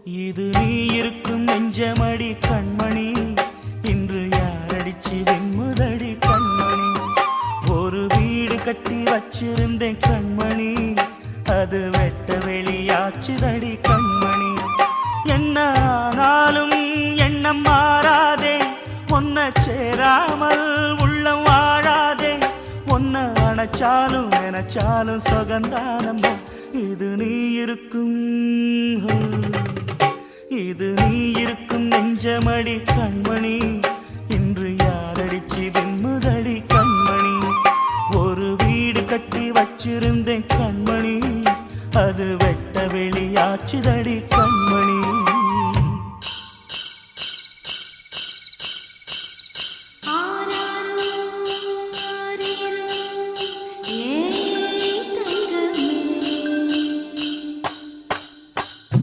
இது நீ இருக்கும் நெஞ்சமடி கண்மணி, இன்று யாரடிச்சு வெண்முதடி கண்மணி. ஒரு வீடு கட்டி வச்சிருந்தேன் கண்மணி, அது வெட்ட வெளியாச்சுதடி கண்மணி. என்ன ஆனாலும் எண்ணம் மாறாதே, ஒன்ன சேராமல் உள்ளம் வாழாதே. ஒன்ன அணைச்சாலும் நினைச்சாலும் சுகந்தானம்மா. இது நீ இருக்கும், இது நீ இருக்கும் நெஞ்சமடி கண்மணி, இன்று யாரடிச்சு வெண்முதடி கண்மணி. ஒரு வீடு கட்டி வச்சிருந்தேன் கண்மணி, அது வெட்ட வெளியாச்சுதடி கண்மணி.